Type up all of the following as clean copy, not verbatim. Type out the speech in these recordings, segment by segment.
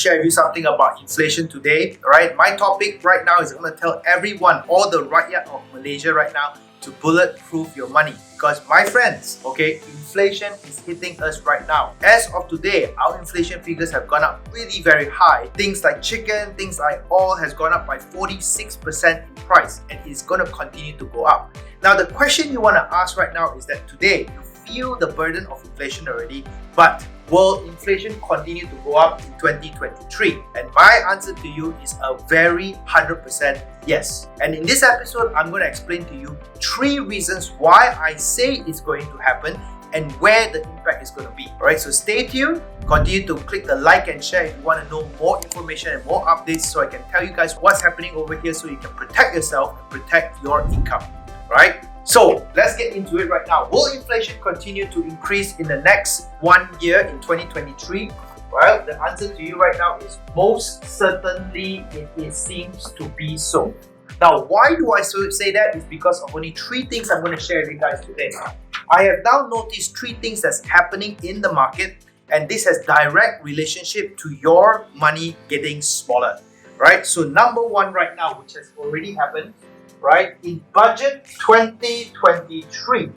share with you something about inflation today. Alright, my topic right now is I'm going to tell everyone, all the rakyat of Malaysia right now, to bulletproof your money. Because my friends, okay, inflation is hitting us right now. As of today, our inflation figures have gone up really very high. Things like chicken, things like oil has gone up by 46% in price, and it's going to continue to go up. Now the question you want to ask right now is that today you feel the burden of inflation already, but will inflation continue to go up in 2023? And my answer to you is a very 100% yes. And in this episode, I'm going to explain to you 3 reasons why I say it's going to happen and where the impact is going to be. Alright, so stay tuned. Continue to click the like and share if you want to know more information and more updates so I can tell you guys what's happening over here so you can protect yourself and protect your income. Right? So let's get into it right now. Will inflation continue to increase in the next 1 year in 2023? Well, the answer to you right now is most certainly it seems to be so. Now, why do I say that? It's because of only 3 things I'm going to share with you guys today. I have now noticed 3 things that's happening in the market, and this has direct relationship to your money getting smaller. Right? So number 1 right now, which has already happened, right, in budget 2023,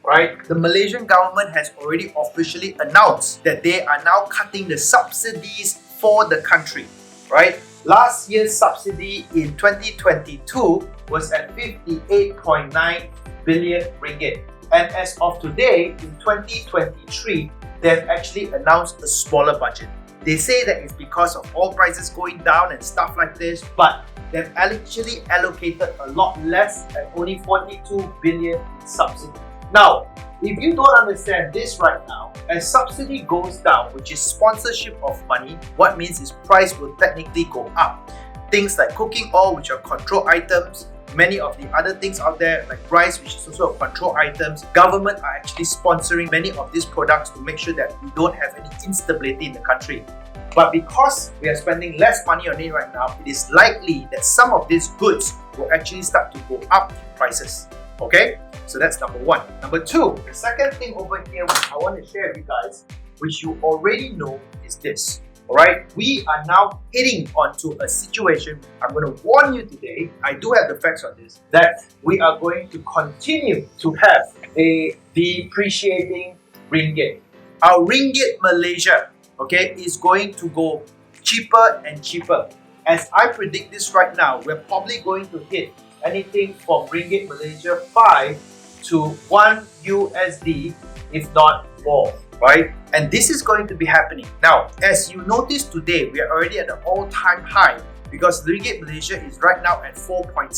right, the Malaysian government has already officially announced that they are now cutting the subsidies for the country, right? Last year's subsidy in 2022 was at 58.9 billion ringgit, and as of today in 2023, they've actually announced a smaller budget. They say that it's because of oil prices going down and stuff like this, but they've actually allocated a lot less at only 42 billion in subsidy. Now, if you don't understand this right now, as subsidy goes down, which is sponsorship of money, what means is price will technically go up. Things like cooking oil, which are control items, many of the other things out there like rice, which is also a control items, government are actually sponsoring many of these products to make sure that we don't have any instability in the country. But because we are spending less money on it right now, it is likely that some of these goods will actually start to go up in prices. Okay? So that's number 1. Number 2, the second thing over here which I want to share with you guys, which you already know, is this. Alright, we are now heading onto a situation, I'm going to warn you today, I do have the facts on this, that we are going to continue to have a depreciating ringgit. Our ringgit Malaysia, okay, is going to go cheaper and cheaper. As I predict this right now, we're probably going to hit anything from ringgit Malaysia 5 to 1 USD, if not more. Right? And this is going to be happening. Now, as you notice today, we are already at an all-time high because the Ringgit Malaysia is right now at 4.7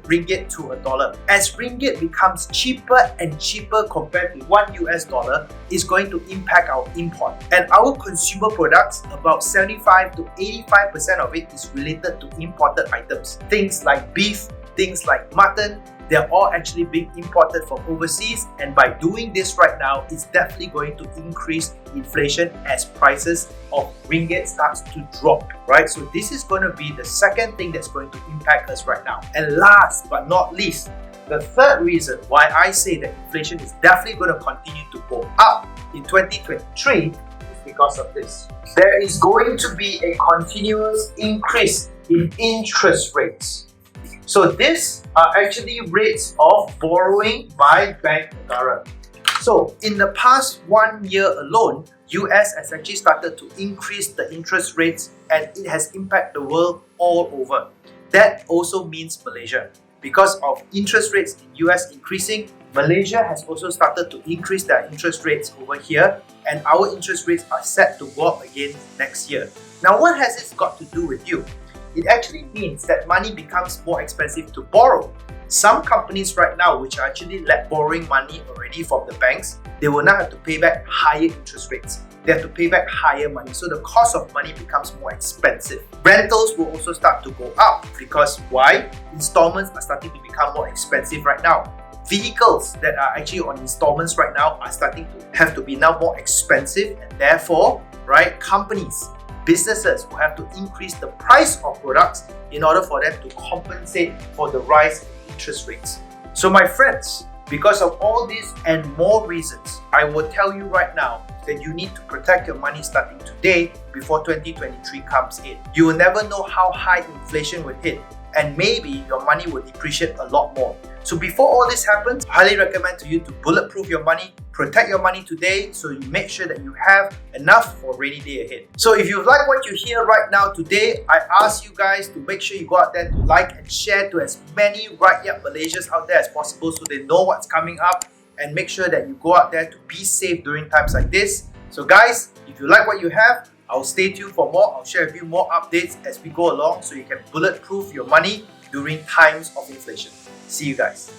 ringgit to a dollar. As ringgit becomes cheaper and cheaper compared to $1, it's going to impact our import. And our consumer products, about 75 to 85% of it is related to imported items. Things like beef, things like mutton, they're all actually being imported from overseas, and by doing this right now, it's definitely going to increase inflation as prices of ringgit starts to drop, right? So this is going to be the second thing that's going to impact us right now. And last but not least, the third reason why I say that inflation is definitely going to continue to go up in 2023 is because of this. There is going to be a continuous increase in interest rates. So these are actually rates of borrowing by Bank Negara. So in the past 1 year alone, US has actually started to increase the interest rates, and it has impacted the world all over. That also means Malaysia. Because of interest rates in US increasing, Malaysia has also started to increase their interest rates over here, and our interest rates are set to go up again next year. Now, what has this got to do with you? It actually means that money becomes more expensive to borrow. Some companies right now, which are actually borrowing money already from the banks, they will now have to pay back higher interest rates. They have to pay back higher money. So the cost of money becomes more expensive. Rentals will also start to go up because why? Installments are starting to become more expensive right now. Vehicles that are actually on installments right now are starting to have to be now more expensive, and therefore, right, companies, businesses will have to increase the price of products in order for them to compensate for the rise in interest rates. So my friends, Because of all this and more reasons, I will tell you right now that you need to protect your money starting today before 2023 comes in. You will never know how high inflation will hit, and maybe your money will depreciate a lot more. So before all this happens, I highly recommend to you to bulletproof your money, protect your money today so you make sure that you have enough for a rainy day ahead. So if you like what you hear right now today, I ask you guys to make sure you go out there to like and share to as many Rakyat Malaysians out there as possible so they know what's coming up, and make sure that you go out there to be safe during times like this. So guys, if you like what you have, I'll stay tuned for more. I'll share with you more updates as we go along so you can bulletproof your money during times of inflation. See you guys.